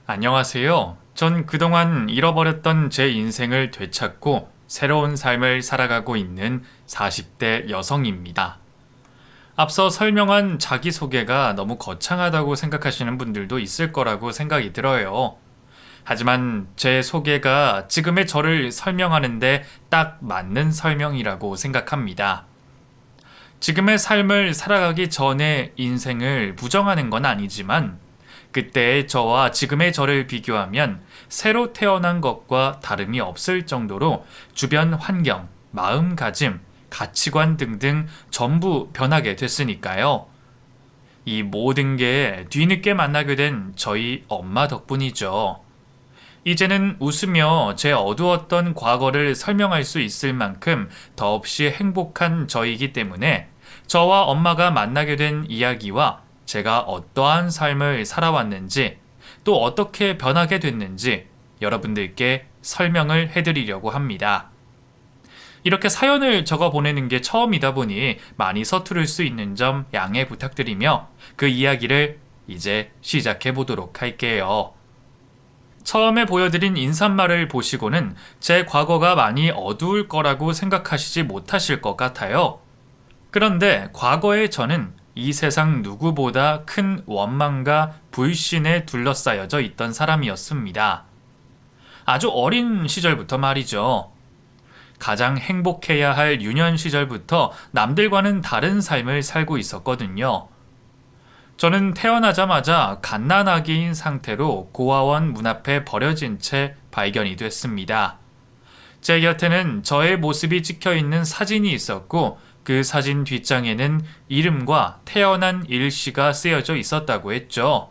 안녕하세요. 전 그동안 잃어버렸던 제 인생을 되찾고 새로운 삶을 살아가고 있는 40대 여성입니다. 앞서 설명한 자기소개가 너무 거창하다고 생각하시는 분들도 있을 거라고 생각이 들어요. 하지만 제 소개가 지금의 저를 설명하는데 딱 맞는 설명이라고 생각합니다. 지금의 삶을 살아가기 전의 인생을 부정하는 건 아니지만 그때의 저와 지금의 저를 비교하면 새로 태어난 것과 다름이 없을 정도로 주변 환경, 마음가짐, 가치관 등등 전부 변하게 됐으니까요. 이 모든 게 뒤늦게 만나게 된 저희 엄마 덕분이죠. 이제는 웃으며 제 어두웠던 과거를 설명할 수 있을 만큼 더없이 행복한 저이기 때문에 저와 엄마가 만나게 된 이야기와 제가 어떠한 삶을 살아왔는지 또 어떻게 변하게 됐는지 여러분들께 설명을 해드리려고 합니다. 이렇게 사연을 적어 보내는 게 처음이다 보니 많이 서투를 수 있는 점 양해 부탁드리며 그 이야기를 이제 시작해 보도록 할게요. 처음에 보여드린 인사말을 보시고는 제 과거가 많이 어두울 거라고 생각하시지 못하실 것 같아요. 그런데 과거의 저는 이 세상 누구보다 큰 원망과 불신에 둘러싸여져 있던 사람이었습니다. 아주 어린 시절부터 말이죠. 가장 행복해야 할 유년 시절부터 남들과는 다른 삶을 살고 있었거든요. 저는 태어나자마자 갓난아기인 상태로 고아원 문 앞에 버려진 채 발견이 됐습니다. 제 곁에는 저의 모습이 찍혀 있는 사진이 있었고 그 사진 뒷장에는 이름과 태어난 일시가 쓰여져 있었다고 했죠.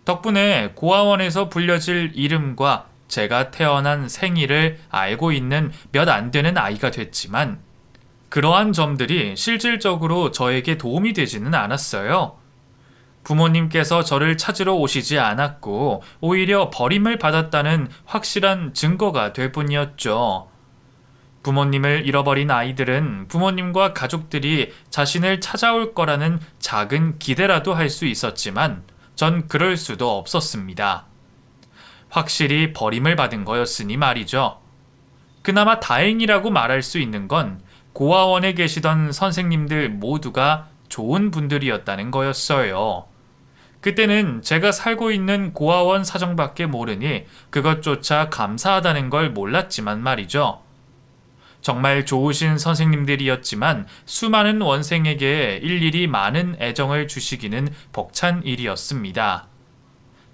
덕분에 고아원에서 불려질 이름과 제가 태어난 생일을 알고 있는 몇 안 되는 아이가 됐지만 그러한 점들이 실질적으로 저에게 도움이 되지는 않았어요. 부모님께서 저를 찾으러 오시지 않았고 오히려 버림을 받았다는 확실한 증거가 될 뿐이었죠. 부모님을 잃어버린 아이들은 부모님과 가족들이 자신을 찾아올 거라는 작은 기대라도 할 수 있었지만 전 그럴 수도 없었습니다. 확실히 버림을 받은 거였으니 말이죠. 그나마 다행이라고 말할 수 있는 건 고아원에 계시던 선생님들 모두가 좋은 분들이었다는 거였어요. 그때는 제가 살고 있는 고아원 사정밖에 모르니 그것조차 감사하다는 걸 몰랐지만 말이죠. 정말 좋으신 선생님들이었지만 수많은 원생에게 일일이 많은 애정을 주시기는 벅찬 일이었습니다.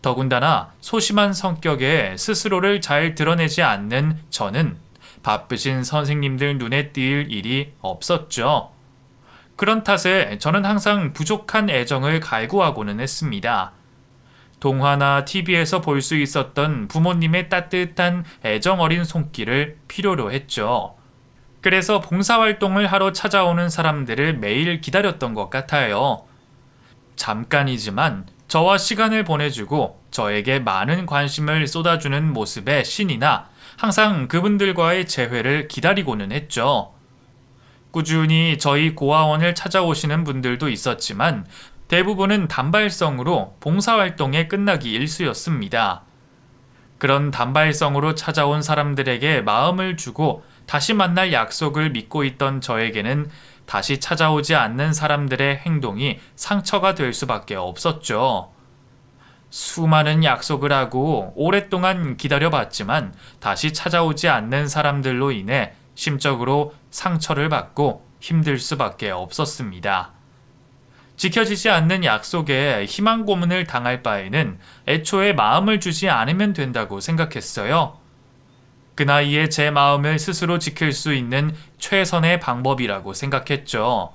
더군다나 소심한 성격에 스스로를 잘 드러내지 않는 저는 바쁘신 선생님들 눈에 띌 일이 없었죠. 그런 탓에 저는 항상 부족한 애정을 갈구하고는 했습니다. 동화나 TV에서 볼 수 있었던 부모님의 따뜻한 애정 어린 손길을 필요로 했죠. 그래서 봉사활동을 하러 찾아오는 사람들을 매일 기다렸던 것 같아요. 잠깐이지만 저와 시간을 보내주고 저에게 많은 관심을 쏟아주는 모습에 신이 나 항상 그분들과의 재회를 기다리고는 했죠. 꾸준히 저희 고아원을 찾아오시는 분들도 있었지만 대부분은 단발성으로 봉사활동에 끝나기 일쑤였습니다. 그런 단발성으로 찾아온 사람들에게 마음을 주고 다시 만날 약속을 믿고 있던 저에게는 다시 찾아오지 않는 사람들의 행동이 상처가 될 수밖에 없었죠. 수많은 약속을 하고 오랫동안 기다려봤지만 다시 찾아오지 않는 사람들로 인해 심적으로 상처를 받고 힘들 수밖에 없었습니다. 지켜지지 않는 약속에 희망 고문을 당할 바에는 애초에 마음을 주지 않으면 된다고 생각했어요. 그 나이에 제 마음을 스스로 지킬 수 있는 최선의 방법이라고 생각했죠.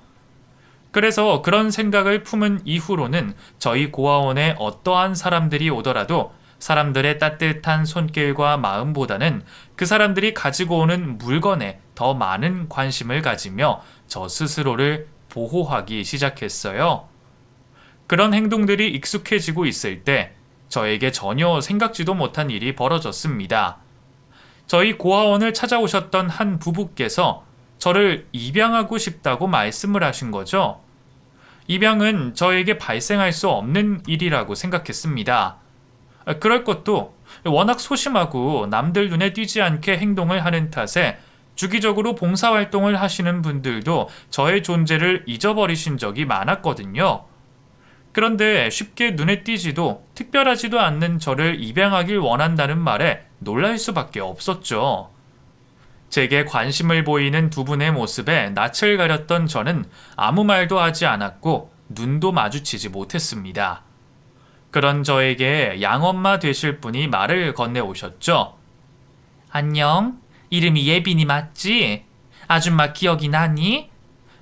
그래서 그런 생각을 품은 이후로는 저희 고아원에 어떠한 사람들이 오더라도 사람들의 따뜻한 손길과 마음보다는 그 사람들이 가지고 오는 물건에 더 많은 관심을 가지며 저 스스로를 보호하기 시작했어요. 그런 행동들이 익숙해지고 있을 때 저에게 전혀 생각지도 못한 일이 벌어졌습니다. 저희 고아원을 찾아오셨던 한 부부께서 저를 입양하고 싶다고 말씀을 하신 거죠. 입양은 저에게 발생할 수 없는 일이라고 생각했습니다. 그럴 것도 워낙 소심하고 남들 눈에 띄지 않게 행동을 하는 탓에 주기적으로 봉사활동을 하시는 분들도 저의 존재를 잊어버리신 적이 많았거든요. 그런데 쉽게 눈에 띄지도 특별하지도 않는 저를 입양하길 원한다는 말에 놀랄 수밖에 없었죠. 제게 관심을 보이는 두 분의 모습에 낯을 가렸던 저는 아무 말도 하지 않았고 눈도 마주치지 못했습니다. 그런 저에게 양엄마 되실 분이 말을 건네오셨죠. 안녕, 이름이 예빈이 맞지? 아줌마 기억이 나니?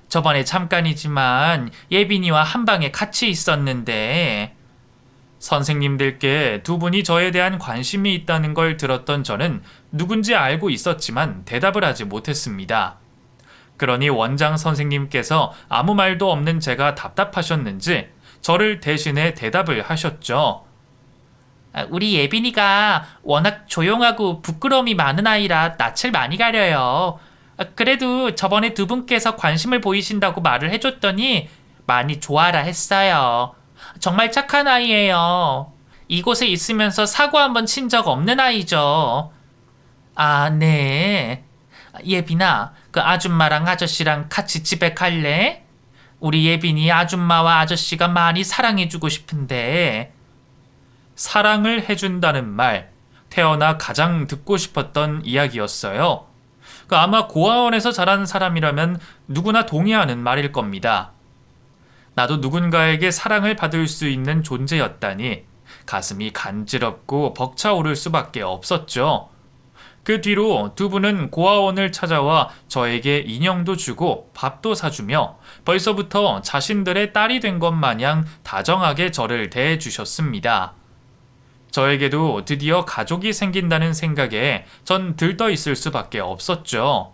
저번에 잠깐이지만 예빈이와 한 방에 같이 있었는데. 선생님들께 두 분이 저에 대한 관심이 있다는 걸 들었던 저는 누군지 알고 있었지만 대답을 하지 못했습니다. 그러니 원장 선생님께서 아무 말도 없는 제가 답답하셨는지 저를 대신해 대답을 하셨죠. 우리 예빈이가 워낙 조용하고 부끄러움이 많은 아이라 낯을 많이 가려요. 그래도 저번에 두 분께서 관심을 보이신다고 말을 해줬더니 많이 좋아라 했어요. 정말 착한 아이예요. 이곳에 있으면서 사고 한번 친 적 없는 아이죠. 아, 네. 예빈아, 그 아줌마랑 아저씨랑 같이 집에 갈래? 우리 예빈이 아줌마와 아저씨가 많이 사랑해주고 싶은데. 사랑을 해준다는 말, 태어나 가장 듣고 싶었던 이야기였어요. 아마 고아원에서 자란 사람이라면 누구나 동의하는 말일 겁니다. 나도 누군가에게 사랑을 받을 수 있는 존재였다니 가슴이 간지럽고 벅차오를 수밖에 없었죠. 그 뒤로 두 분은 고아원을 찾아와 저에게 인형도 주고 밥도 사주며 벌써부터 자신들의 딸이 된 것 마냥 다정하게 저를 대해주셨습니다. 저에게도 드디어 가족이 생긴다는 생각에 전 들떠 있을 수밖에 없었죠.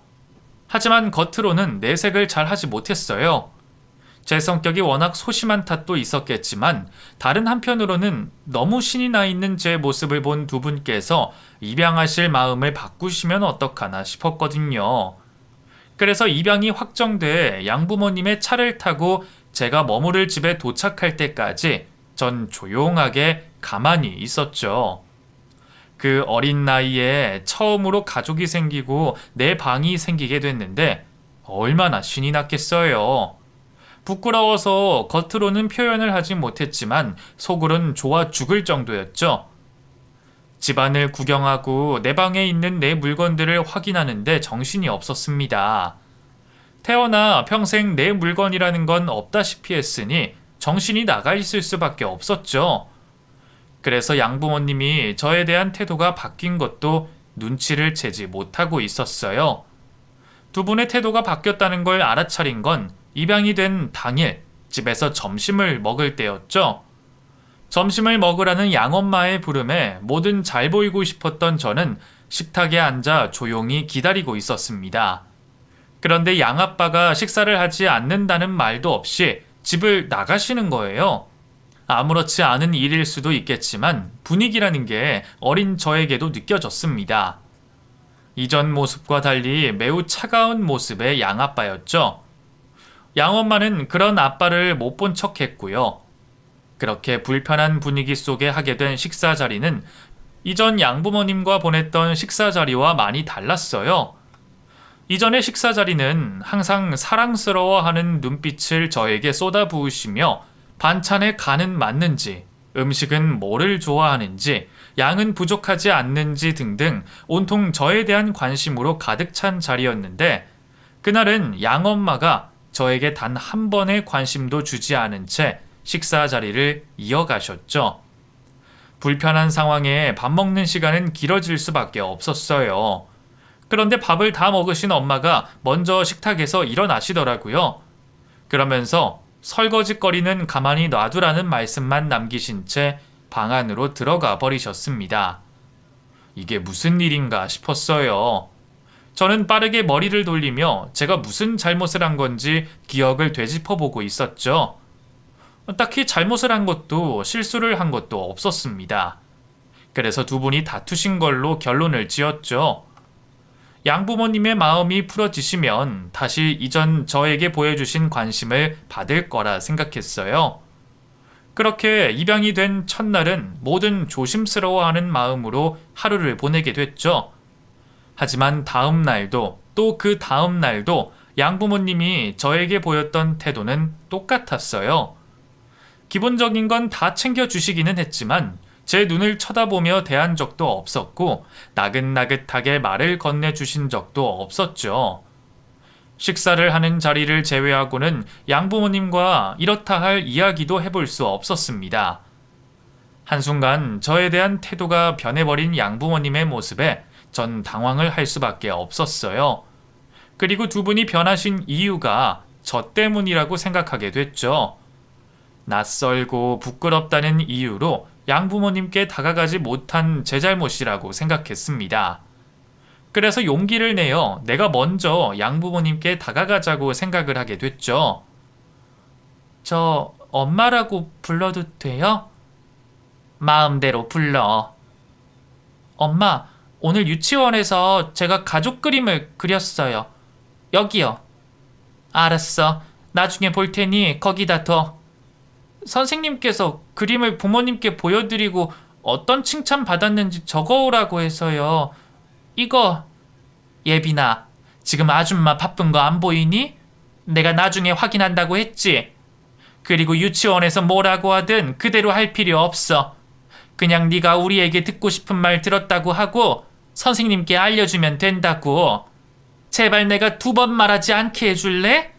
하지만 겉으로는 내색을 잘 하지 못했어요. 제 성격이 워낙 소심한 탓도 있었겠지만 다른 한편으로는 너무 신이 나 있는 제 모습을 본 두 분께서 입양하실 마음을 바꾸시면 어떡하나 싶었거든요. 그래서 입양이 확정돼 양부모님의 차를 타고 제가 머무를 집에 도착할 때까지 전 조용하게 가만히 있었죠. 그 어린 나이에 처음으로 가족이 생기고 내 방이 생기게 됐는데 얼마나 신이 났겠어요. 부끄러워서 겉으로는 표현을 하지 못했지만 속으론 좋아 죽을 정도였죠. 집안을 구경하고 내 방에 있는 내 물건들을 확인하는데 정신이 없었습니다. 태어나 평생 내 물건이라는 건 없다시피 했으니 정신이 나가 있을 수밖에 없었죠. 그래서 양부모님이 저에 대한 태도가 바뀐 것도 눈치를 채지 못하고 있었어요. 두 분의 태도가 바뀌었다는 걸 알아차린 건 입양이 된 당일 집에서 점심을 먹을 때였죠. 점심을 먹으라는 양엄마의 부름에 뭐든 잘 보이고 싶었던 저는 식탁에 앉아 조용히 기다리고 있었습니다. 그런데 양아빠가 식사를 하지 않는다는 말도 없이 집을 나가시는 거예요. 아무렇지 않은 일일 수도 있겠지만 분위기라는 게 어린 저에게도 느껴졌습니다. 이전 모습과 달리 매우 차가운 모습의 양아빠였죠. 양엄마는 그런 아빠를 못 본 척 했고요. 그렇게 불편한 분위기 속에 하게 된 식사 자리는 이전 양부모님과 보냈던 식사 자리와 많이 달랐어요. 이전의 식사 자리는 항상 사랑스러워하는 눈빛을 저에게 쏟아부으시며 반찬의 간은 맞는지, 음식은 뭐를 좋아하는지, 양은 부족하지 않는지 등등 온통 저에 대한 관심으로 가득 찬 자리였는데 그날은 양엄마가 저에게 단 한 번의 관심도 주지 않은 채 식사 자리를 이어가셨죠. 불편한 상황에 밥 먹는 시간은 길어질 수밖에 없었어요. 그런데 밥을 다 먹으신 엄마가 먼저 식탁에서 일어나시더라고요. 그러면서 설거지거리는 가만히 놔두라는 말씀만 남기신 채 방 안으로 들어가 버리셨습니다. 이게 무슨 일인가 싶었어요. 저는 빠르게 머리를 돌리며 제가 무슨 잘못을 한 건지 기억을 되짚어보고 있었죠. 딱히 잘못을 한 것도 실수를 한 것도 없었습니다. 그래서 두 분이 다투신 걸로 결론을 지었죠. 양부모님의 마음이 풀어지시면 다시 이전 저에게 보여주신 관심을 받을 거라 생각했어요. 그렇게 입양이 된 첫날은 모든 조심스러워하는 마음으로 하루를 보내게 됐죠. 하지만 다음 날도 또 그 다음 날도 양부모님이 저에게 보였던 태도는 똑같았어요. 기본적인 건 다 챙겨주시기는 했지만 제 눈을 쳐다보며 대한 적도 없었고 나긋나긋하게 말을 건네주신 적도 없었죠. 식사를 하는 자리를 제외하고는 양부모님과 이렇다 할 이야기도 해볼 수 없었습니다. 한순간 저에 대한 태도가 변해버린 양부모님의 모습에 전 당황을 할 수밖에 없었어요. 그리고 두 분이 변하신 이유가 저 때문이라고 생각하게 됐죠. 낯설고 부끄럽다는 이유로 양부모님께 다가가지 못한 제 잘못이라고 생각했습니다. 그래서 용기를 내어 내가 먼저 양부모님께 다가가자고 생각을 하게 됐죠. 저 엄마라고 불러도 돼요? 마음대로 불러. 엄마, 오늘 유치원에서 제가 가족 그림을 그렸어요. 여기요. 알았어. 나중에 볼 테니 거기다 둬. 선생님께서 그림을 부모님께 보여드리고 어떤 칭찬 받았는지 적어오라고 해서요. 이거. 예빈아, 지금 아줌마 바쁜 거 안 보이니? 내가 나중에 확인한다고 했지? 그리고 유치원에서 뭐라고 하든 그대로 할 필요 없어. 그냥 네가 우리에게 듣고 싶은 말 들었다고 하고 선생님께 알려주면 된다고. 제발 내가 2번 말하지 않게 해줄래?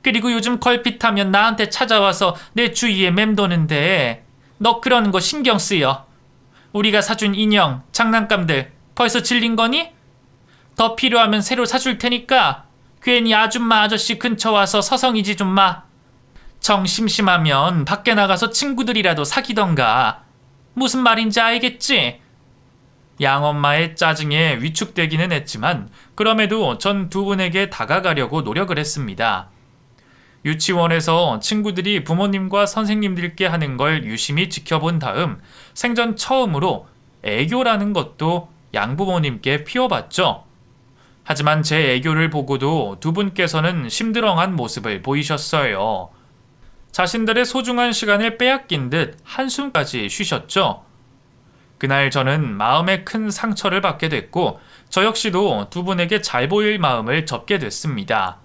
그리고 요즘 걸핏하면 나한테 찾아와서 내 주위에 맴도는데 너 그러는 거 신경 쓰여. 우리가 사준 인형, 장난감들 벌써 질린 거니? 더 필요하면 새로 사줄 테니까 괜히 아줌마 아저씨 근처 와서 서성이지 좀 마. 정 심심하면 밖에 나가서 친구들이라도 사귀던가. 무슨 말인지 알겠지? 양엄마의 짜증에 위축되기는 했지만 그럼에도 전 두 분에게 다가가려고 노력을 했습니다. 유치원에서 친구들이 부모님과 선생님들께 하는 걸 유심히 지켜본 다음 생전 처음으로 애교라는 것도 양부모님께 피워봤죠. 하지만 제 애교를 보고도 두 분께서는 심드렁한 모습을 보이셨어요. 자신들의 소중한 시간을 빼앗긴 듯 한숨까지 쉬셨죠. 그날 저는 마음에 큰 상처를 받게 됐고 저 역시도 두 분에게 잘 보일 마음을 접게 됐습니다.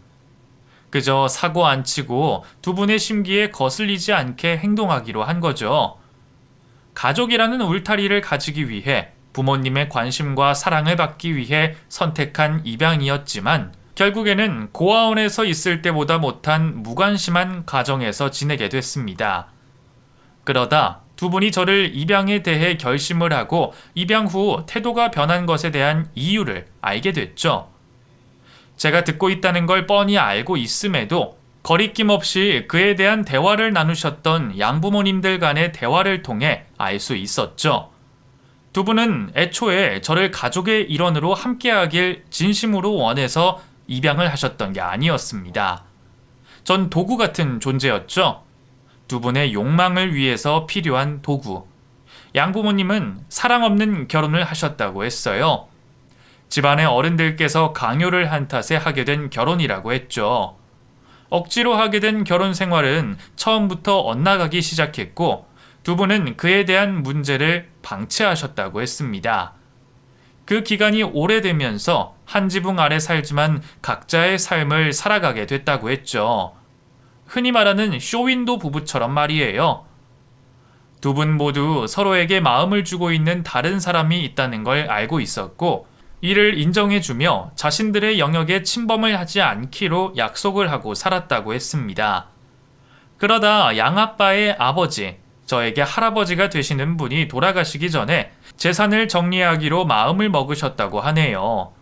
그저 사고 안 치고 두 분의 심기에 거슬리지 않게 행동하기로 한 거죠. 가족이라는 울타리를 가지기 위해 부모님의 관심과 사랑을 받기 위해 선택한 입양이었지만 결국에는 고아원에서 있을 때보다 못한 무관심한 가정에서 지내게 됐습니다. 그러다 두 분이 저를 입양에 대해 결심을 하고 입양 후 태도가 변한 것에 대한 이유를 알게 됐죠. 제가 듣고 있다는 걸 뻔히 알고 있음에도 거리낌 없이 그에 대한 대화를 나누셨던 양부모님들 간의 대화를 통해 알 수 있었죠. 두 분은 애초에 저를 가족의 일원으로 함께하길 진심으로 원해서 입양을 하셨던 게 아니었습니다. 전 도구 같은 존재였죠. 두 분의 욕망을 위해서 필요한 도구. 양부모님은 사랑 없는 결혼을 하셨다고 했어요. 집안의 어른들께서 강요를 한 탓에 하게 된 결혼이라고 했죠. 억지로 하게 된 결혼 생활은 처음부터 엇나가기 시작했고 두 분은 그에 대한 문제를 방치하셨다고 했습니다. 그 기간이 오래되면서 한 지붕 아래 살지만 각자의 삶을 살아가게 됐다고 했죠. 흔히 말하는 쇼윈도 부부처럼 말이에요. 두 분 모두 서로에게 마음을 주고 있는 다른 사람이 있다는 걸 알고 있었고 이를 인정해주며 자신들의 영역에 침범을 하지 않기로 약속을 하고 살았다고 했습니다. 그러다 양아빠의 아버지, 저에게 할아버지가 되시는 분이 돌아가시기 전에 재산을 정리하기로 마음을 먹으셨다고 하네요.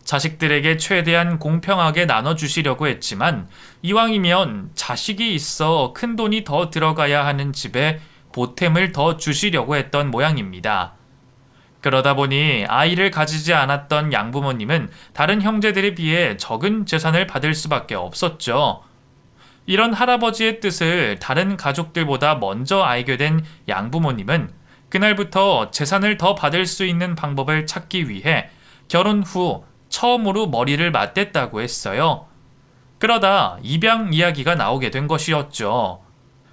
자식들에게 최대한 공평하게 나눠주시려고 했지만 이왕이면 자식이 있어 큰 돈이 더 들어가야 하는 집에 보탬을 더 주시려고 했던 모양입니다. 그러다 보니 아이를 가지지 않았던 양부모님은 다른 형제들에 비해 적은 재산을 받을 수밖에 없었죠. 이런 할아버지의 뜻을 다른 가족들보다 먼저 알게 된 양부모님은 그날부터 재산을 더 받을 수 있는 방법을 찾기 위해 결혼 후 처음으로 머리를 맞댔다고 했어요. 그러다 입양 이야기가 나오게 된 것이었죠.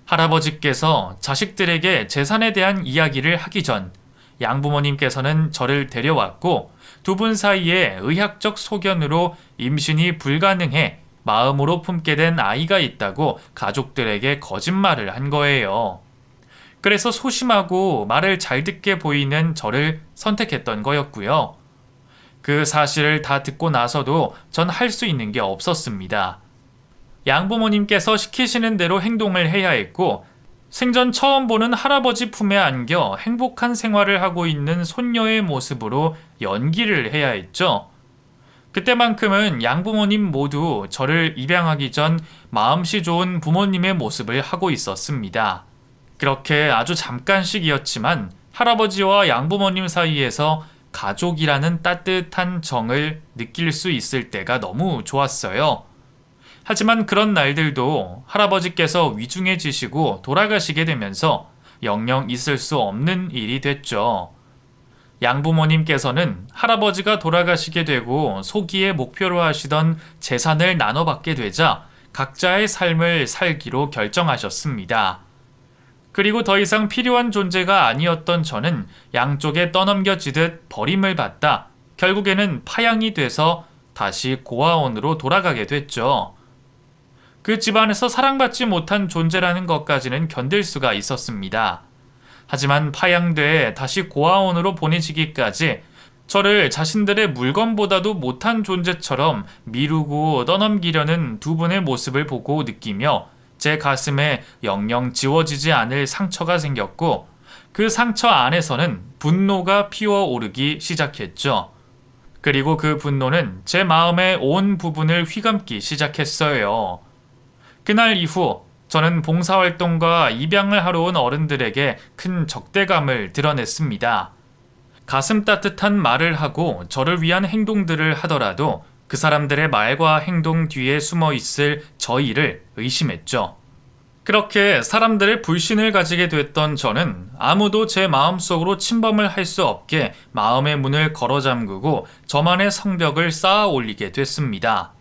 할아버지께서 자식들에게 재산에 대한 이야기를 하기 전 양부모님께서는 저를 데려왔고 두 분 사이에 의학적 소견으로 임신이 불가능해 마음으로 품게 된 아이가 있다고 가족들에게 거짓말을 한 거예요. 그래서 소심하고 말을 잘 듣게 보이는 저를 선택했던 거였고요. 그 사실을 다 듣고 나서도 전 할 수 있는 게 없었습니다. 양부모님께서 시키시는 대로 행동을 해야 했고 생전 처음 보는 할아버지 품에 안겨 행복한 생활을 하고 있는 손녀의 모습으로 연기를 해야 했죠. 그때만큼은 양부모님 모두 저를 입양하기 전 마음씨 좋은 부모님의 모습을 하고 있었습니다. 그렇게 아주 잠깐씩이었지만 할아버지와 양부모님 사이에서 가족이라는 따뜻한 정을 느낄 수 있을 때가 너무 좋았어요. 하지만 그런 날들도 할아버지께서 위중해지시고 돌아가시게 되면서 영영 있을 수 없는 일이 됐죠. 양부모님께서는 할아버지가 돌아가시게 되고 소기의 목표로 하시던 재산을 나눠받게 되자 각자의 삶을 살기로 결정하셨습니다. 그리고 더 이상 필요한 존재가 아니었던 저는 양쪽에 떠넘겨지듯 버림을 받다 결국에는 파양이 돼서 다시 고아원으로 돌아가게 됐죠. 그 집안에서 사랑받지 못한 존재라는 것까지는 견딜 수가 있었습니다. 하지만 파양돼 다시 고아원으로 보내지기까지 저를 자신들의 물건보다도 못한 존재처럼 미루고 떠넘기려는 두 분의 모습을 보고 느끼며 제 가슴에 영영 지워지지 않을 상처가 생겼고 그 상처 안에서는 분노가 피어오르기 시작했죠. 그리고 그 분노는 제 마음의 온 부분을 휘감기 시작했어요. 그날 이후 저는 봉사활동과 입양을 하러 온 어른들에게 큰 적대감을 드러냈습니다. 가슴 따뜻한 말을 하고 저를 위한 행동들을 하더라도 그 사람들의 말과 행동 뒤에 숨어 있을 저희를 의심했죠. 그렇게 사람들의 불신을 가지게 됐던 저는 아무도 제 마음속으로 침범을 할 수 없게 마음의 문을 걸어 잠그고 저만의 성벽을 쌓아 올리게 됐습니다.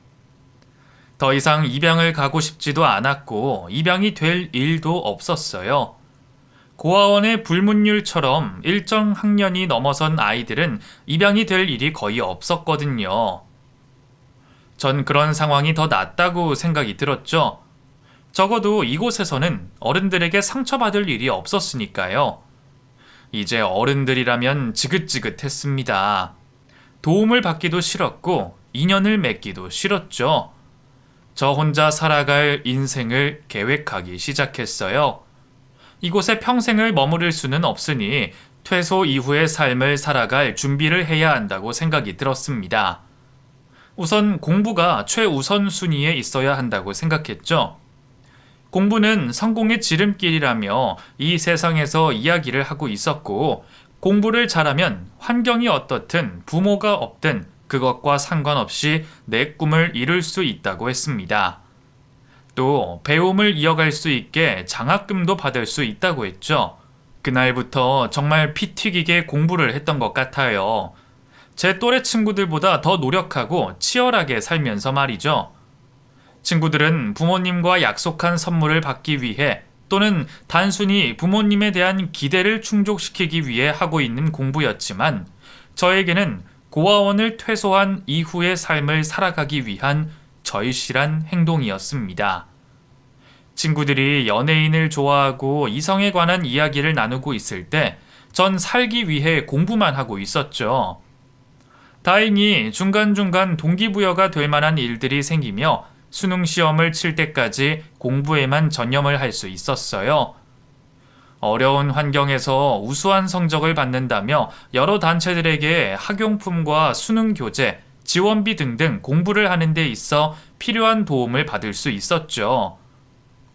더 이상 입양을 가고 싶지도 않았고 입양이 될 일도 없었어요. 고아원의 불문율처럼 일정 학년이 넘어선 아이들은 입양이 될 일이 거의 없었거든요. 전 그런 상황이 더 낫다고 생각이 들었죠. 적어도 이곳에서는 어른들에게 상처받을 일이 없었으니까요. 이제 어른들이라면 지긋지긋했습니다. 도움을 받기도 싫었고 인연을 맺기도 싫었죠. 저 혼자 살아갈 인생을 계획하기 시작했어요. 이곳에 평생을 머무를 수는 없으니 퇴소 이후의 삶을 살아갈 준비를 해야 한다고 생각이 들었습니다. 우선 공부가 최우선 순위에 있어야 한다고 생각했죠. 공부는 성공의 지름길이라며 이 세상에서 이야기를 하고 있었고 공부를 잘하면 환경이 어떻든 부모가 없든 그것과 상관없이 내 꿈을 이룰 수 있다고 했습니다. 또 배움을 이어갈 수 있게 장학금도 받을 수 있다고 했죠. 그날부터 정말 피 튀기게 공부를 했던 것 같아요. 제 또래 친구들보다 더 노력하고 치열하게 살면서 말이죠. 친구들은 부모님과 약속한 선물을 받기 위해 또는 단순히 부모님에 대한 기대를 충족시키기 위해 하고 있는 공부였지만 저에게는 고아원을 퇴소한 이후의 삶을 살아가기 위한 절실한 행동이었습니다. 친구들이 연예인을 좋아하고 이성에 관한 이야기를 나누고 있을 때 전 살기 위해 공부만 하고 있었죠. 다행히 중간중간 동기부여가 될 만한 일들이 생기며 수능 시험을 칠 때까지 공부에만 전념을 할 수 있었어요. 어려운 환경에서 우수한 성적을 받는다며 여러 단체들에게 학용품과 수능 교재, 지원비 등등 공부를 하는 데 있어 필요한 도움을 받을 수 있었죠.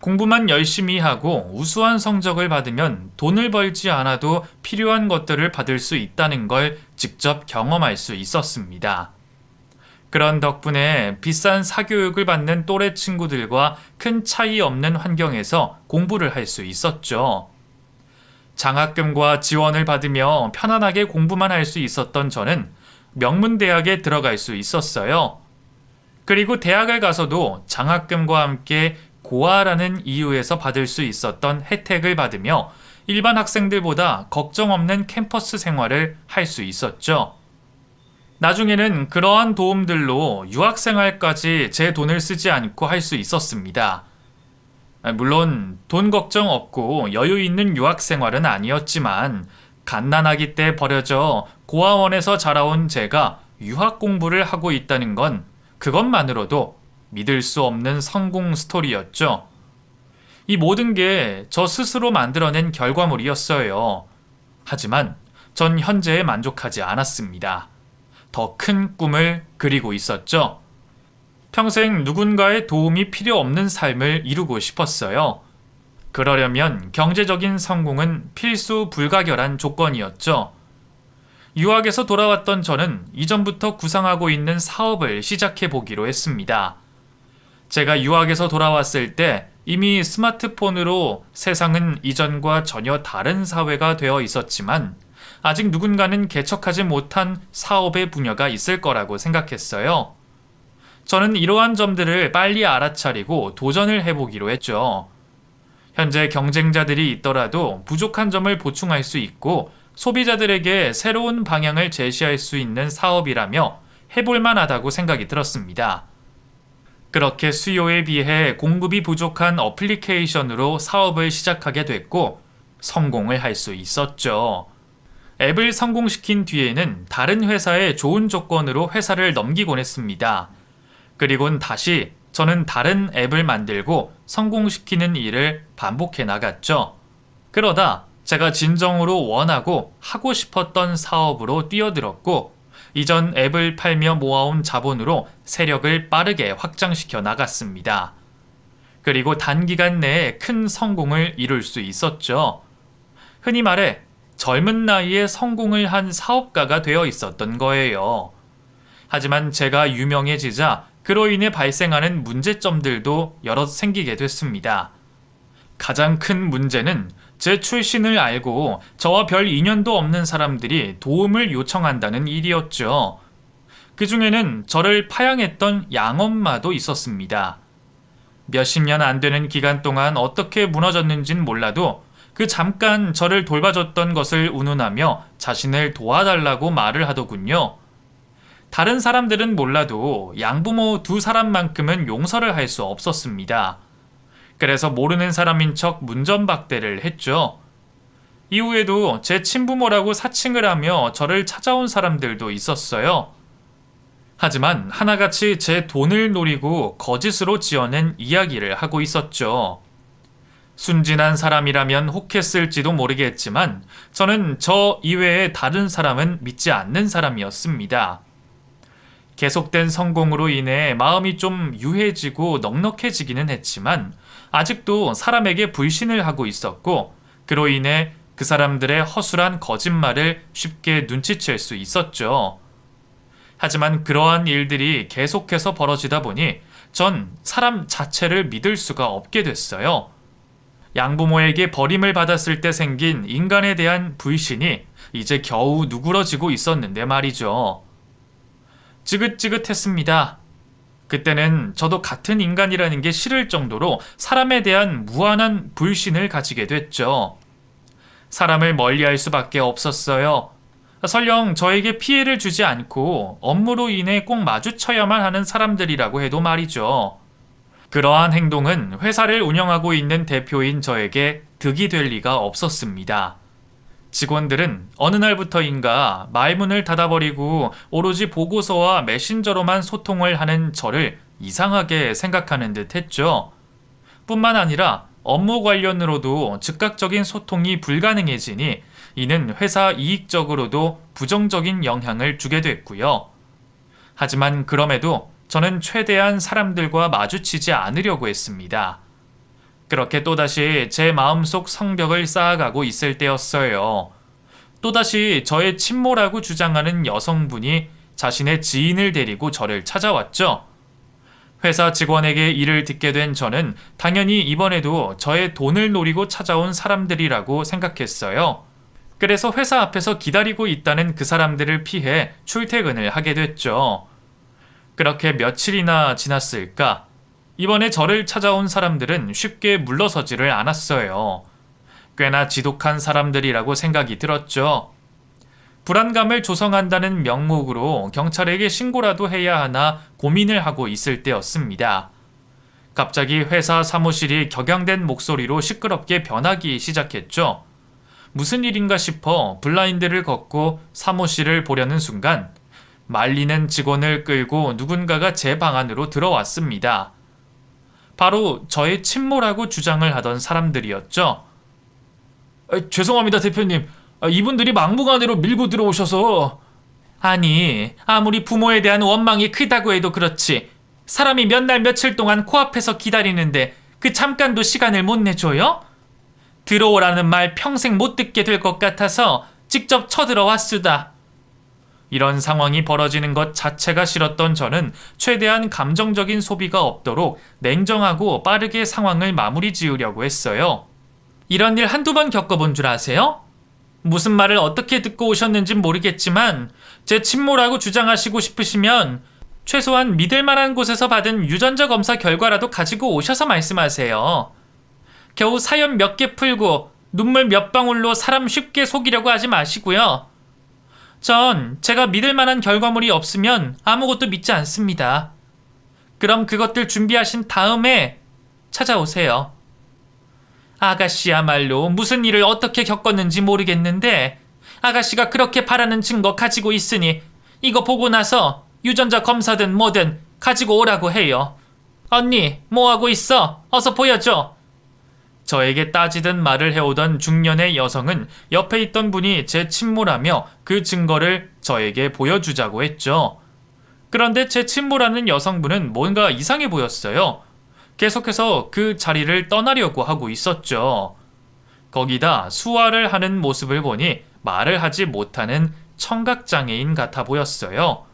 공부만 열심히 하고 우수한 성적을 받으면 돈을 벌지 않아도 필요한 것들을 받을 수 있다는 걸 직접 경험할 수 있었습니다. 그런 덕분에 비싼 사교육을 받는 또래 친구들과 큰 차이 없는 환경에서 공부를 할 수 있었죠. 장학금과 지원을 받으며 편안하게 공부만 할 수 있었던 저는 명문대학에 들어갈 수 있었어요. 그리고 대학을 가서도 장학금과 함께 고아라는 이유에서 받을 수 있었던 혜택을 받으며 일반 학생들보다 걱정 없는 캠퍼스 생활을 할 수 있었죠. 나중에는 그러한 도움들로 유학생활까지 제 돈을 쓰지 않고 할 수 있었습니다. 물론 돈 걱정 없고 여유 있는 유학생활은 아니었지만 갓난아기 때 버려져 고아원에서 자라온 제가 유학 공부를 하고 있다는 건 그것만으로도 믿을 수 없는 성공 스토리였죠. 이 모든 게 저 스스로 만들어낸 결과물이었어요. 하지만 전 현재에 만족하지 않았습니다. 더 큰 꿈을 그리고 있었죠. 평생 누군가의 도움이 필요 없는 삶을 이루고 싶었어요. 그러려면 경제적인 성공은 필수 불가결한 조건이었죠. 유학에서 돌아왔던 저는 이전부터 구상하고 있는 사업을 시작해 보기로 했습니다. 제가 유학에서 돌아왔을 때 이미 스마트폰으로 세상은 이전과 전혀 다른 사회가 되어 있었지만 아직 누군가는 개척하지 못한 사업의 분야가 있을 거라고 생각했어요. 저는 이러한 점들을 빨리 알아차리고 도전을 해보기로 했죠. 현재 경쟁자들이 있더라도 부족한 점을 보충할 수 있고 소비자들에게 새로운 방향을 제시할 수 있는 사업이라며 해볼만 하다고 생각이 들었습니다. 그렇게 수요에 비해 공급이 부족한 어플리케이션으로 사업을 시작하게 됐고 성공을 할 수 있었죠. 앱을 성공시킨 뒤에는 다른 회사에 좋은 조건으로 회사를 넘기곤 했습니다. 그리곤 다시 저는 다른 앱을 만들고 성공시키는 일을 반복해 나갔죠. 그러다 제가 진정으로 원하고 하고 싶었던 사업으로 뛰어들었고 이전 앱을 팔며 모아온 자본으로 세력을 빠르게 확장시켜 나갔습니다. 그리고 단기간 내에 큰 성공을 이룰 수 있었죠. 흔히 말해 젊은 나이에 성공을 한 사업가가 되어 있었던 거예요. 하지만 제가 유명해지자 그로 인해 발생하는 문제점들도 여럿 생기게 됐습니다. 가장 큰 문제는 제 출신을 알고 저와 별 인연도 없는 사람들이 도움을 요청한다는 일이었죠. 그 중에는 저를 파양했던 양엄마도 있었습니다. 몇십 년 안 되는 기간 동안 어떻게 무너졌는진 몰라도 그 잠깐 저를 돌봐줬던 것을 운운하며 자신을 도와달라고 말을 하더군요. 다른 사람들은 몰라도 양부모 두 사람만큼은 용서를 할 수 없었습니다. 그래서 모르는 사람인 척 문전박대를 했죠. 이후에도 제 친부모라고 사칭을 하며 저를 찾아온 사람들도 있었어요. 하지만 하나같이 제 돈을 노리고 거짓으로 지어낸 이야기를 하고 있었죠. 순진한 사람이라면 혹했을지도 모르겠지만 저는 저 이외에 다른 사람은 믿지 않는 사람이었습니다. 계속된 성공으로 인해 마음이 좀 유해지고 넉넉해지기는 했지만 아직도 사람에게 불신을 하고 있었고 그로 인해 그 사람들의 허술한 거짓말을 쉽게 눈치챌 수 있었죠. 하지만 그러한 일들이 계속해서 벌어지다 보니 전 사람 자체를 믿을 수가 없게 됐어요. 양부모에게 버림을 받았을 때 생긴 인간에 대한 불신이 이제 겨우 누그러지고 있었는데 말이죠. 지긋지긋했습니다. 그때는 저도 같은 인간이라는 게 싫을 정도로 사람에 대한 무한한 불신을 가지게 됐죠. 사람을 멀리할 수밖에 없었어요. 설령 저에게 피해를 주지 않고 업무로 인해 꼭 마주쳐야만 하는 사람들이라고 해도 말이죠. 그러한 행동은 회사를 운영하고 있는 대표인 저에게 득이 될 리가 없었습니다. 직원들은 어느 날부터인가 말문을 닫아버리고 오로지 보고서와 메신저로만 소통을 하는 저를 이상하게 생각하는 듯 했죠. 뿐만 아니라 업무 관련으로도 즉각적인 소통이 불가능해지니 이는 회사 이익적으로도 부정적인 영향을 주게 됐고요. 하지만 그럼에도 저는 최대한 사람들과 마주치지 않으려고 했습니다. 그렇게 또다시 제 마음속 성벽을 쌓아가고 있을 때였어요. 또다시 저의 친모라고 주장하는 여성분이 자신의 지인을 데리고 저를 찾아왔죠. 회사 직원에게 일을 듣게 된 저는 당연히 이번에도 저의 돈을 노리고 찾아온 사람들이라고 생각했어요. 그래서 회사 앞에서 기다리고 있다는 그 사람들을 피해 출퇴근을 하게 됐죠. 그렇게 며칠이나 지났을까? 이번에 저를 찾아온 사람들은 쉽게 물러서지를 않았어요. 꽤나 지독한 사람들이라고 생각이 들었죠. 불안감을 조성한다는 명목으로 경찰에게 신고라도 해야 하나 고민을 하고 있을 때였습니다. 갑자기 회사 사무실이 격양된 목소리로 시끄럽게 변하기 시작했죠. 무슨 일인가 싶어 블라인드를 걷고 사무실을 보려는 순간 말리는 직원을 끌고 누군가가 제 방 안으로 들어왔습니다. 바로 저의 친모라고 주장을 하던 사람들이었죠. 죄송합니다, 대표님. 이분들이 막무가내로 밀고 들어오셔서. 아니, 아무리 부모에 대한 원망이 크다고 해도 그렇지. 사람이 몇 날 며칠 동안 코앞에서 기다리는데 그 잠깐도 시간을 못 내줘요? 들어오라는 말 평생 못 듣게 될 것 같아서 직접 쳐들어왔수다. 이런 상황이 벌어지는 것 자체가 싫었던 저는 최대한 감정적인 소비가 없도록 냉정하고 빠르게 상황을 마무리 지으려고 했어요. 이런 일 한두 번 겪어본 줄 아세요? 무슨 말을 어떻게 듣고 오셨는진 모르겠지만 제 친모라고 주장하시고 싶으시면 최소한 믿을 만한 곳에서 받은 유전자 검사 결과라도 가지고 오셔서 말씀하세요. 겨우 사연 몇 개 풀고 눈물 몇 방울로 사람 쉽게 속이려고 하지 마시고요. 전 제가 믿을 만한 결과물이 없으면 아무것도 믿지 않습니다. 그럼 그것들 준비하신 다음에 찾아오세요. 아가씨야말로 무슨 일을 어떻게 겪었는지 모르겠는데 아가씨가 그렇게 바라는 증거 가지고 있으니 이거 보고 나서 유전자 검사든 뭐든 가지고 오라고 해요. 언니, 뭐하고 있어? 어서 보여줘. 저에게 따지듯 말을 해오던 중년의 여성은 옆에 있던 분이 제 친모라며 그 증거를 저에게 보여주자고 했죠. 그런데 제 친모라는 여성분은 뭔가 이상해 보였어요. 계속해서 그 자리를 떠나려고 하고 있었죠. 거기다 수화를 하는 모습을 보니 말을 하지 못하는 청각장애인 같아 보였어요.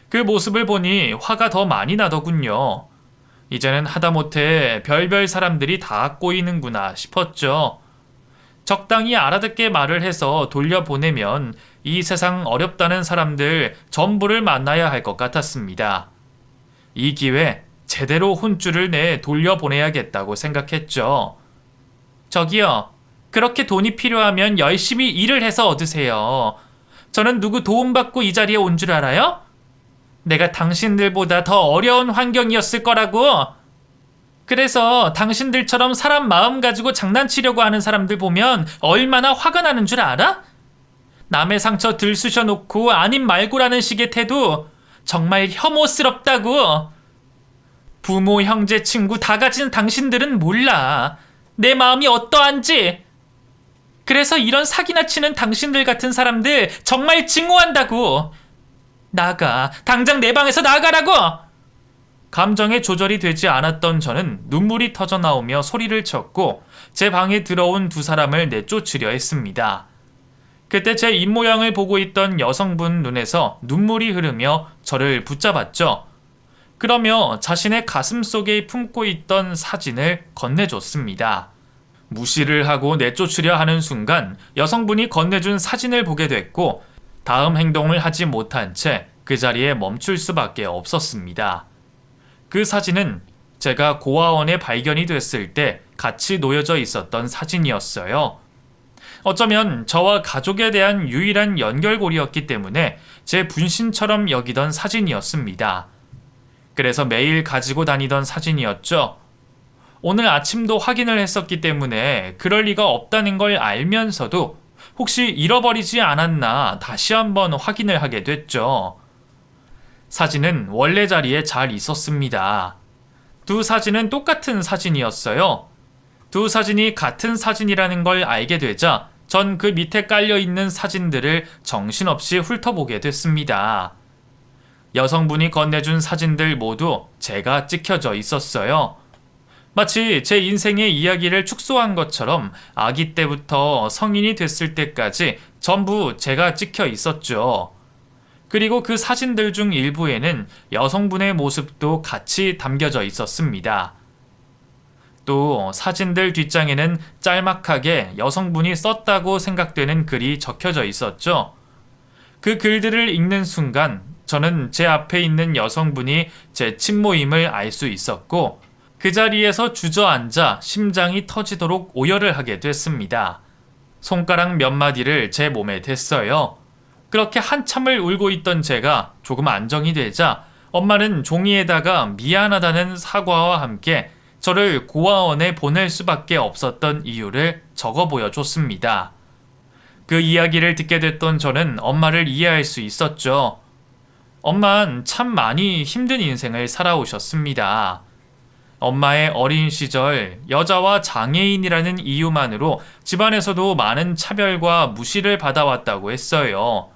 그 모습을 보니 화가 더 많이 나더군요. 이제는 하다못해 별별 사람들이 다 꼬이는구나 싶었죠. 적당히 알아듣게 말을 해서 돌려보내면 이 세상 어렵다는 사람들 전부를 만나야 할 것 같았습니다. 이 기회 제대로 혼쭐을 내 돌려보내야겠다고 생각했죠. 저기요, 그렇게 돈이 필요하면 열심히 일을 해서 얻으세요. 저는 누구 도움받고 이 자리에 온 줄 알아요? 내가 당신들보다 더 어려운 환경이었을 거라고. 그래서 당신들처럼 사람 마음 가지고 장난치려고 하는 사람들 보면 얼마나 화가 나는 줄 알아? 남의 상처 들쑤셔놓고 아님 말고라는 식의 태도 정말 혐오스럽다고. 부모, 형제, 친구 다 가진 당신들은 몰라. 내 마음이 어떠한지. 그래서 이런 사기나 치는 당신들 같은 사람들 정말 증오한다고. 나가. 당장 내 방에서 나가라고! 감정의 조절이 되지 않았던 저는 눈물이 터져 나오며 소리를 쳤고 제 방에 들어온 두 사람을 내쫓으려 했습니다. 그때 제 입모양을 보고 있던 여성분 눈에서 눈물이 흐르며 저를 붙잡았죠. 그러며 자신의 가슴 속에 품고 있던 사진을 건네줬습니다. 무시를 하고 내쫓으려 하는 순간 여성분이 건네준 사진을 보게 됐고 다음 행동을 하지 못한 채 그 자리에 멈출 수밖에 없었습니다. 그 사진은 제가 고아원에 발견이 됐을 때 같이 놓여져 있었던 사진이었어요. 어쩌면 저와 가족에 대한 유일한 연결고리였기 때문에 제 분신처럼 여기던 사진이었습니다. 그래서 매일 가지고 다니던 사진이었죠. 오늘 아침도 확인을 했었기 때문에 그럴 리가 없다는 걸 알면서도 혹시 잃어버리지 않았나 다시 한번 확인을 하게 됐죠. 사진은 원래 자리에 잘 있었습니다. 두 사진은 똑같은 사진이었어요. 두 사진이 같은 사진이라는 걸 알게 되자 전 그 밑에 깔려있는 사진들을 정신없이 훑어보게 됐습니다. 여성분이 건네준 사진들 모두 제가 찍혀져 있었어요. 마치 제 인생의 이야기를 축소한 것처럼 아기 때부터 성인이 됐을 때까지 전부 제가 찍혀 있었죠. 그리고 그 사진들 중 일부에는 여성분의 모습도 같이 담겨져 있었습니다. 또 사진들 뒷장에는 짤막하게 여성분이 썼다고 생각되는 글이 적혀져 있었죠. 그 글들을 읽는 순간 저는 제 앞에 있는 여성분이 제 친모임을 알 수 있었고 그 자리에서 주저앉아 심장이 터지도록 오열을 하게 됐습니다. 손가락 몇 마디를 제 몸에 댔어요. 그렇게 한참을 울고 있던 제가 조금 안정이 되자 엄마는 종이에다가 미안하다는 사과와 함께 저를 고아원에 보낼 수밖에 없었던 이유를 적어 보여줬습니다. 그 이야기를 듣게 됐던 저는 엄마를 이해할 수 있었죠. 엄마는 참 많이 힘든 인생을 살아오셨습니다. 엄마의 어린 시절 여자와 장애인이라는 이유만으로 집안에서도 많은 차별과 무시를 받아왔다고 했어요.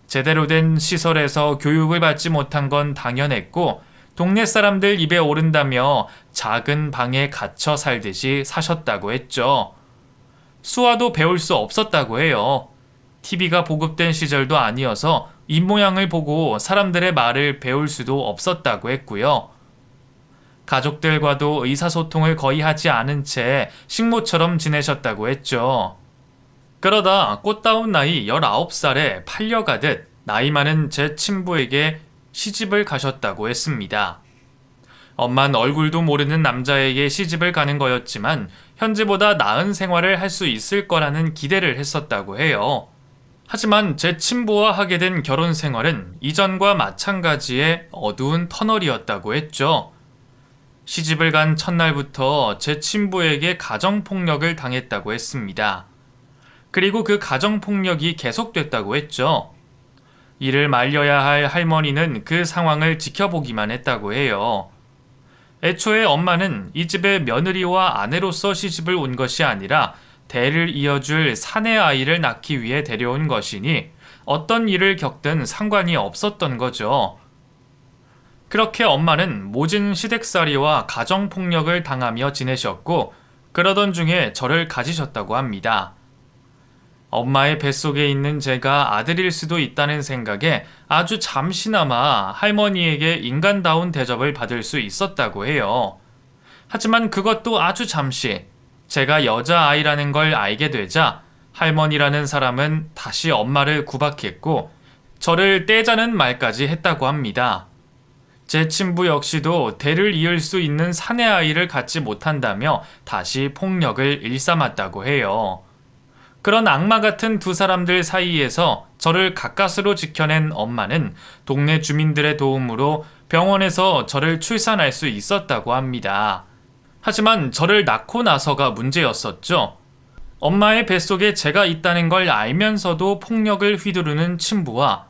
제대로 된 시설에서 교육을 받지 못한 건 당연했고 동네 사람들 입에 오른다며 작은 방에 갇혀 살듯이 사셨다고 했죠. 수화도 배울 수 없었다고 해요. TV가 보급된 시절도 아니어서 입모양을 보고 사람들의 말을 배울 수도 없었다고 했고요. 가족들과도 의사소통을 거의 하지 않은 채 식모처럼 지내셨다고 했죠. 그러다 꽃다운 나이 19살에 팔려가듯 나이 많은 제 친부에게 시집을 가셨다고 했습니다. 엄만 얼굴도 모르는 남자에게 시집을 가는 거였지만 현재보다 나은 생활을 할 수 있을 거라는 기대를 했었다고 해요. 하지만 제 친부와 하게 된 결혼 생활은 이전과 마찬가지의 어두운 터널이었다고 했죠. 시집을 간 첫날부터 제 친부에게 가정폭력을 당했다고 했습니다. 그리고 그 가정폭력이 계속됐다고 했죠. 이를 말려야 할 할머니는 그 상황을 지켜보기만 했다고 해요. 애초에 엄마는 이 집에 며느리와 아내로서 시집을 온 것이 아니라 대를 이어줄 사내 아이를 낳기 위해 데려온 것이니 어떤 일을 겪든 상관이 없었던 거죠. 그렇게 엄마는 모진 시댁살이와 가정폭력을 당하며 지내셨고 그러던 중에 저를 가지셨다고 합니다. 엄마의 뱃속에 있는 제가 아들일 수도 있다는 생각에 아주 잠시나마 할머니에게 인간다운 대접을 받을 수 있었다고 해요. 하지만 그것도 아주 잠시 제가 여자아이라는 걸 알게 되자 할머니라는 사람은 다시 엄마를 구박했고 저를 떼자는 말까지 했다고 합니다. 제 친부 역시도 대를 이을 수 있는 사내 아이를 갖지 못한다며 다시 폭력을 일삼았다고 해요. 그런 악마 같은 두 사람들 사이에서 저를 가까스로 지켜낸 엄마는 동네 주민들의 도움으로 병원에서 저를 출산할 수 있었다고 합니다. 하지만 저를 낳고 나서가 문제였었죠. 엄마의 뱃속에 제가 있다는 걸 알면서도 폭력을 휘두르는 친부와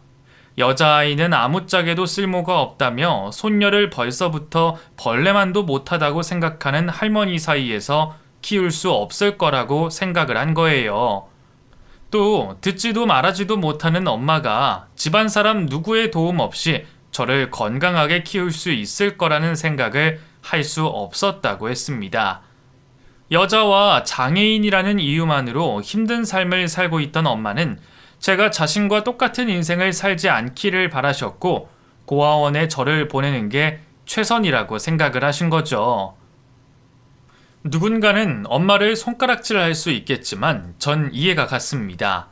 여자아이는 아무짝에도 쓸모가 없다며 손녀를 벌써부터 벌레만도 못하다고 생각하는 할머니 사이에서 키울 수 없을 거라고 생각을 한 거예요. 또 듣지도 말하지도 못하는 엄마가 집안 사람 누구의 도움 없이 저를 건강하게 키울 수 있을 거라는 생각을 할 수 없었다고 했습니다. 여자와 장애인이라는 이유만으로 힘든 삶을 살고 있던 엄마는 제가 자신과 똑같은 인생을 살지 않기를 바라셨고 고아원에 저를 보내는 게 최선이라고 생각을 하신 거죠. 누군가는 엄마를 손가락질할 수 있겠지만 전 이해가 갔습니다.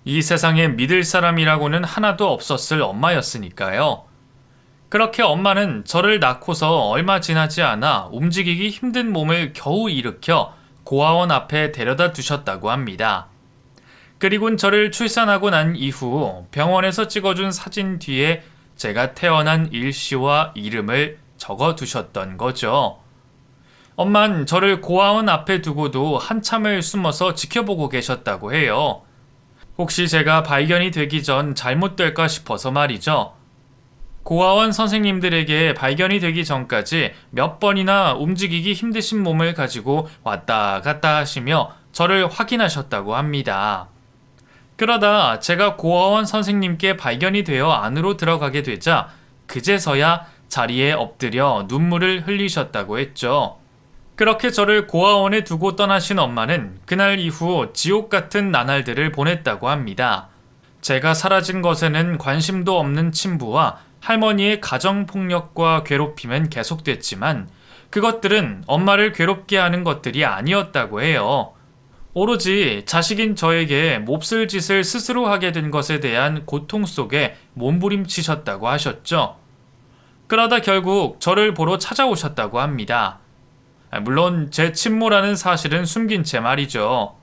이 세상에 믿을 사람이라고는 하나도 없었을 엄마였으니까요. 그렇게 엄마는 저를 낳고서 얼마 지나지 않아 움직이기 힘든 몸을 겨우 일으켜 고아원 앞에 데려다 두셨다고 합니다. 그리곤 저를 출산하고 난 이후 병원에서 찍어준 사진 뒤에 제가 태어난 일시와 이름을 적어 두셨던 거죠. 엄만 저를 고아원 앞에 두고도 한참을 숨어서 지켜보고 계셨다고 해요. 혹시 제가 발견이 되기 전 잘못될까 싶어서 말이죠. 고아원 선생님들에게 발견이 되기 전까지 몇 번이나 움직이기 힘드신 몸을 가지고 왔다 갔다 하시며 저를 확인하셨다고 합니다. 그러다 제가 고아원 선생님께 발견이 되어 안으로 들어가게 되자 그제서야 자리에 엎드려 눈물을 흘리셨다고 했죠. 그렇게 저를 고아원에 두고 떠나신 엄마는 그날 이후 지옥 같은 나날들을 보냈다고 합니다. 제가 사라진 것에는 관심도 없는 친부와 할머니의 가정폭력과 괴롭힘은 계속됐지만 그것들은 엄마를 괴롭게 하는 것들이 아니었다고 해요. 오로지 자식인 저에게 몹쓸 짓을 스스로 하게 된 것에 대한 고통 속에 몸부림치셨다고 하셨죠. 그러다 결국 저를 보러 찾아오셨다고 합니다. 물론 제 친모라는 사실은 숨긴 채 말이죠.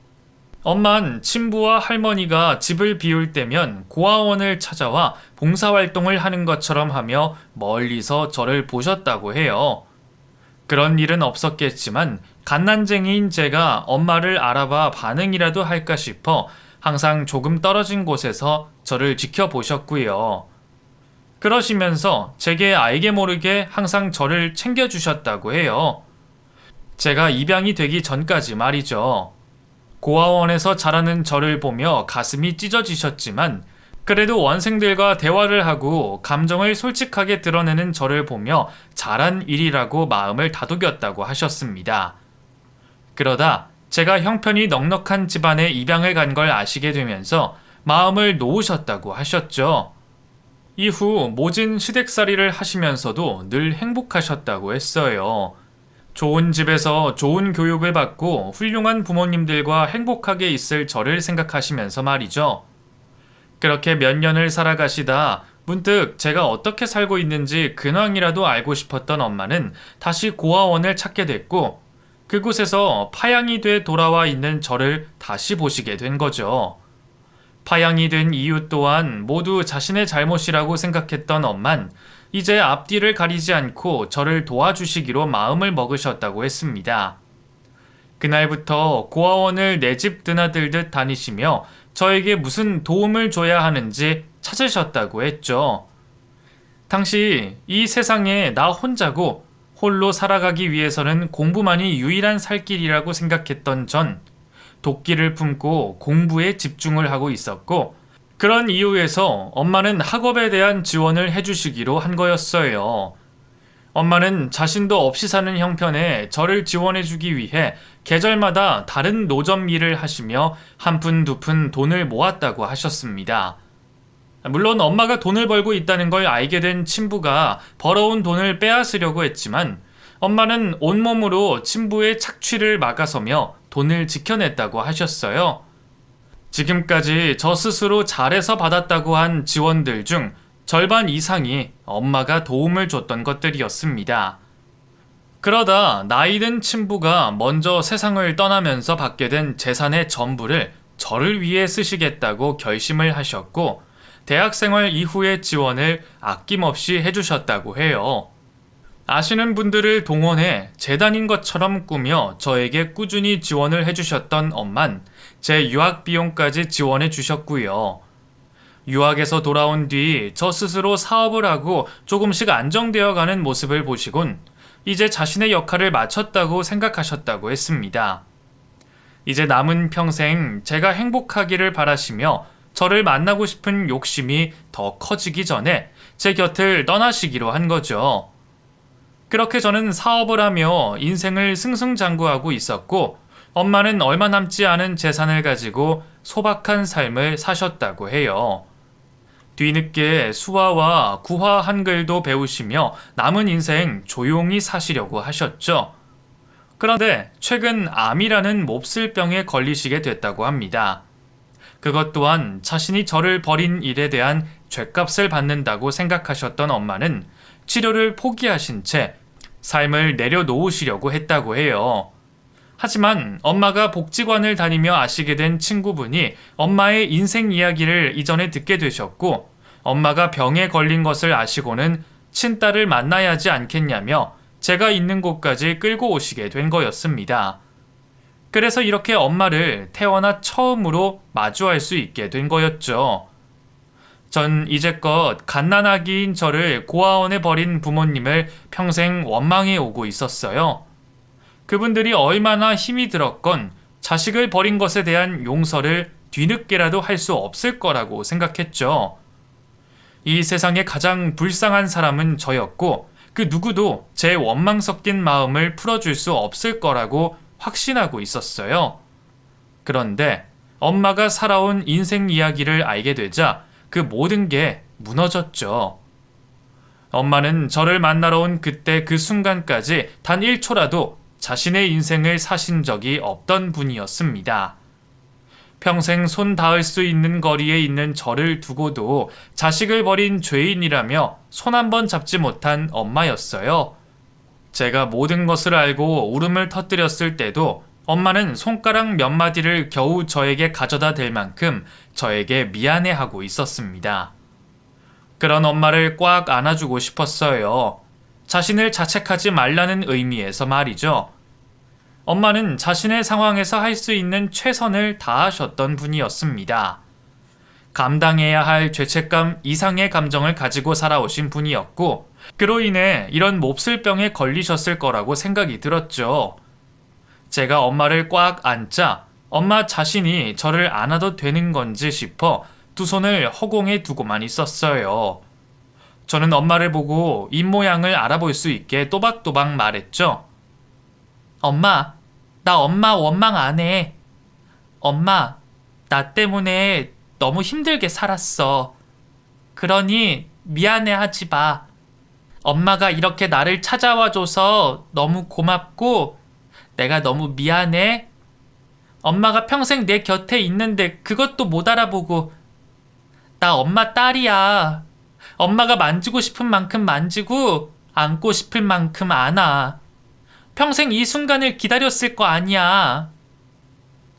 엄만 친부와 할머니가 집을 비울 때면 고아원을 찾아와 봉사활동을 하는 것처럼 하며 멀리서 저를 보셨다고 해요. 그런 일은 없었겠지만 갓난쟁이인 제가 엄마를 알아봐 반응이라도 할까 싶어 항상 조금 떨어진 곳에서 저를 지켜보셨고요. 그러시면서 제게 알게 모르게 항상 저를 챙겨주셨다고 해요. 제가 입양이 되기 전까지 말이죠. 고아원에서 자라는 저를 보며 가슴이 찢어지셨지만 그래도 원생들과 대화를 하고 감정을 솔직하게 드러내는 저를 보며 잘한 일이라고 마음을 다독였다고 하셨습니다. 그러다 제가 형편이 넉넉한 집안에 입양을 간 걸 아시게 되면서 마음을 놓으셨다고 하셨죠. 이후 모진 시댁살이를 하시면서도 늘 행복하셨다고 했어요. 좋은 집에서 좋은 교육을 받고 훌륭한 부모님들과 행복하게 있을 저를 생각하시면서 말이죠. 그렇게 몇 년을 살아가시다 문득 제가 어떻게 살고 있는지 근황이라도 알고 싶었던 엄마는 다시 고아원을 찾게 됐고 그곳에서 파양이 돼 돌아와 있는 저를 다시 보시게 된 거죠. 파양이 된 이유 또한 모두 자신의 잘못이라고 생각했던 엄만 이제 앞뒤를 가리지 않고 저를 도와주시기로 마음을 먹으셨다고 했습니다. 그날부터 고아원을 내 집 드나들듯 다니시며 저에게 무슨 도움을 줘야 하는지 찾으셨다고 했죠. 당시 이 세상에 나 혼자고 홀로 살아가기 위해서는 공부만이 유일한 살 길이라고 생각했던 전 도끼를 품고 공부에 집중을 하고 있었고 그런 이유에서 엄마는 학업에 대한 지원을 해주시기로 한 거였어요. 엄마는 자신도 없이 사는 형편에 저를 지원해주기 위해 계절마다 다른 노점 일을 하시며 한 푼 두 푼 돈을 모았다고 하셨습니다. 물론 엄마가 돈을 벌고 있다는 걸 알게 된 친부가 벌어온 돈을 빼앗으려고 했지만 엄마는 온몸으로 친부의 착취를 막아서며 돈을 지켜냈다고 하셨어요. 지금까지 저 스스로 잘해서 받았다고 한 지원들 중 절반 이상이 엄마가 도움을 줬던 것들이었습니다. 그러다 나이든 친부가 먼저 세상을 떠나면서 받게 된 재산의 전부를 저를 위해 쓰시겠다고 결심을 하셨고 대학생활 이후의 지원을 아낌없이 해주셨다고 해요. 아시는 분들을 동원해 재단인 것처럼 꾸며 저에게 꾸준히 지원을 해주셨던 엄만 제 유학 비용까지 지원해 주셨고요. 유학에서 돌아온 뒤 저 스스로 사업을 하고 조금씩 안정되어 가는 모습을 보시곤 이제 자신의 역할을 마쳤다고 생각하셨다고 했습니다. 이제 남은 평생 제가 행복하기를 바라시며 저를 만나고 싶은 욕심이 더 커지기 전에 제 곁을 떠나시기로 한 거죠. 그렇게 저는 사업을 하며 인생을 승승장구하고 있었고 엄마는 얼마 남지 않은 재산을 가지고 소박한 삶을 사셨다고 해요. 뒤늦게 수화와 구화 한글도 배우시며 남은 인생 조용히 사시려고 하셨죠. 그런데 최근 암이라는 몹쓸 병에 걸리시게 됐다고 합니다. 그것 또한 자신이 저를 버린 일에 대한 죗값을 받는다고 생각하셨던 엄마는 치료를 포기하신 채 삶을 내려놓으시려고 했다고 해요. 하지만 엄마가 복지관을 다니며 아시게 된 친구분이 엄마의 인생 이야기를 이전에 듣게 되셨고 엄마가 병에 걸린 것을 아시고는 친딸을 만나야 하지 않겠냐며 제가 있는 곳까지 끌고 오시게 된 거였습니다. 그래서 이렇게 엄마를 태어나 처음으로 마주할 수 있게 된 거였죠. 전 이제껏 갓난아기인 저를 고아원에 버린 부모님을 평생 원망해 오고 있었어요. 그분들이 얼마나 힘이 들었건 자식을 버린 것에 대한 용서를 뒤늦게라도 할 수 없을 거라고 생각했죠. 이 세상에 가장 불쌍한 사람은 저였고 그 누구도 제 원망 섞인 마음을 풀어줄 수 없을 거라고 확신하고 있었어요. 그런데 엄마가 살아온 인생 이야기를 알게 되자 그 모든 게 무너졌죠. 엄마는 저를 만나러 온 그때 그 순간까지 단 1초라도 자신의 인생을 사신 적이 없던 분이었습니다. 평생 손 닿을 수 있는 거리에 있는 저를 두고도 자식을 버린 죄인이라며 손 한 번 잡지 못한 엄마였어요. 제가 모든 것을 알고 울음을 터뜨렸을 때도 엄마는 손가락 몇 마디를 겨우 저에게 가져다 댈 만큼 저에게 미안해하고 있었습니다. 그런 엄마를 꽉 안아주고 싶었어요. 자신을 자책하지 말라는 의미에서 말이죠. 엄마는 자신의 상황에서 할 수 있는 최선을 다하셨던 분이었습니다. 감당해야 할 죄책감 이상의 감정을 가지고 살아오신 분이었고, 그로 인해 이런 몹쓸 병에 걸리셨을 거라고 생각이 들었죠. 제가 엄마를 꽉 안자 엄마 자신이 저를 안아도 되는 건지 싶어 두 손을 허공에 두고만 있었어요. 저는 엄마를 보고 입모양을 알아볼 수 있게 또박또박 말했죠. 엄마, 나 엄마 원망 안 해. 엄마, 나 때문에 너무 힘들게 살았어. 그러니 미안해 하지 마. 엄마가 이렇게 나를 찾아와줘서 너무 고맙고 내가 너무 미안해. 엄마가 평생 내 곁에 있는데 그것도 못 알아보고. 나 엄마 딸이야. 엄마가 만지고 싶은 만큼 만지고 안고 싶을 만큼 안아. 평생 이 순간을 기다렸을 거 아니야.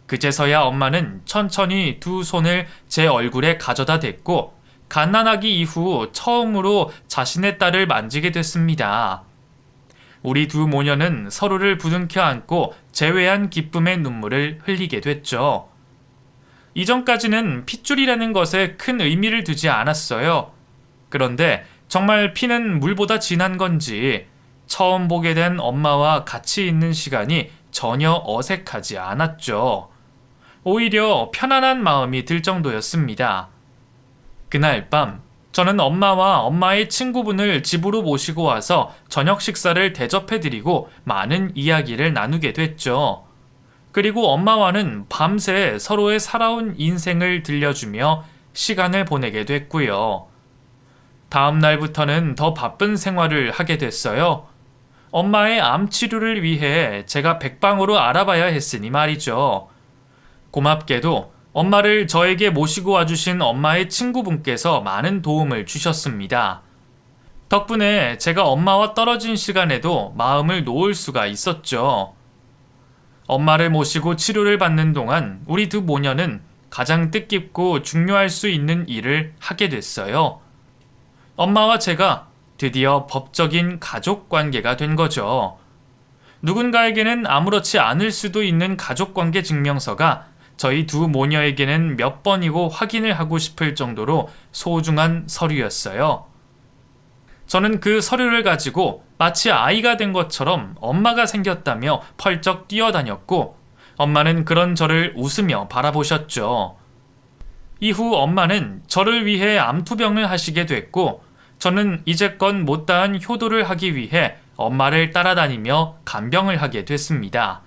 그제서야 엄마는 천천히 두 손을 제 얼굴에 가져다 댔고 갓난아기 이후 처음으로 자신의 딸을 만지게 됐습니다. 우리 두 모녀는 서로를 부둥켜 안고 재회한 기쁨의 눈물을 흘리게 됐죠. 이전까지는 핏줄이라는 것에 큰 의미를 두지 않았어요. 그런데 정말 피는 물보다 진한 건지 처음 보게 된 엄마와 같이 있는 시간이 전혀 어색하지 않았죠. 오히려 편안한 마음이 들 정도였습니다. 그날 밤 저는 엄마와 엄마의 친구분을 집으로 모시고 와서 저녁 식사를 대접해드리고 많은 이야기를 나누게 됐죠. 그리고 엄마와는 밤새 서로의 살아온 인생을 들려주며 시간을 보내게 됐고요. 다음 날부터는 더 바쁜 생활을 하게 됐어요. 엄마의 암 치료를 위해 제가 백방으로 알아봐야 했으니 말이죠. 고맙게도 엄마를 저에게 모시고 와주신 엄마의 친구분께서 많은 도움을 주셨습니다. 덕분에 제가 엄마와 떨어진 시간에도 마음을 놓을 수가 있었죠. 엄마를 모시고 치료를 받는 동안 우리 두 모녀는 가장 뜻깊고 중요할 수 있는 일을 하게 됐어요. 엄마와 제가 드디어 법적인 가족 관계가 된 거죠. 누군가에게는 아무렇지 않을 수도 있는 가족관계 증명서가 저희 두 모녀에게는 몇 번이고 확인을 하고 싶을 정도로 소중한 서류였어요. 저는 그 서류를 가지고 마치 아이가 된 것처럼 엄마가 생겼다며 펄쩍 뛰어다녔고 엄마는 그런 저를 웃으며 바라보셨죠. 이후 엄마는 저를 위해 암투병을 하시게 됐고 저는 이제껏 못다한 효도를 하기 위해 엄마를 따라다니며 간병을 하게 됐습니다.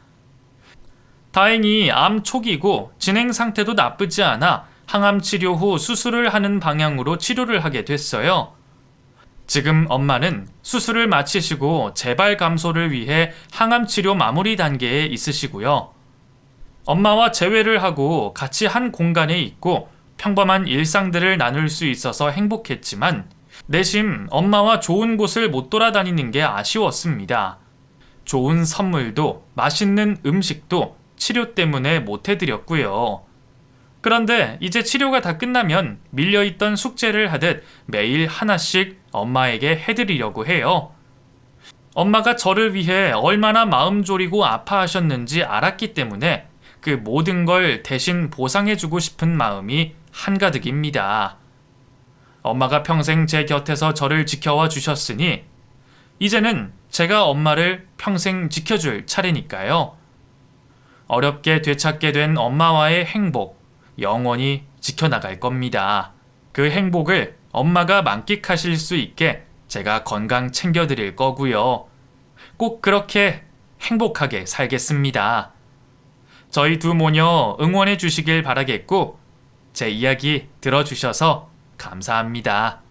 다행히 암 초기고 진행 상태도 나쁘지 않아 항암 치료 후 수술을 하는 방향으로 치료를 하게 됐어요. 지금 엄마는 수술을 마치시고 재발 감소를 위해 항암 치료 마무리 단계에 있으시고요. 엄마와 재회를 하고 같이 한 공간에 있고 평범한 일상들을 나눌 수 있어서 행복했지만 내심 엄마와 좋은 곳을 못 돌아다니는 게 아쉬웠습니다. 좋은 선물도 맛있는 음식도 치료 때문에 못 해드렸고요. 그런데 이제 치료가 다 끝나면 밀려있던 숙제를 하듯 매일 하나씩 엄마에게 해드리려고 해요. 엄마가 저를 위해 얼마나 마음 졸이고 아파하셨는지 알았기 때문에 그 모든 걸 대신 보상해주고 싶은 마음이 한가득입니다. 엄마가 평생 제 곁에서 저를 지켜와 주셨으니 이제는 제가 엄마를 평생 지켜줄 차례니까요. 어렵게 되찾게 된 엄마와의 행복, 영원히 지켜나갈 겁니다. 그 행복을 엄마가 만끽하실 수 있게 제가 건강 챙겨드릴 거고요. 꼭 그렇게 행복하게 살겠습니다. 저희 두 모녀 응원해 주시길 바라겠고 제 이야기 들어주셔서 감사합니다.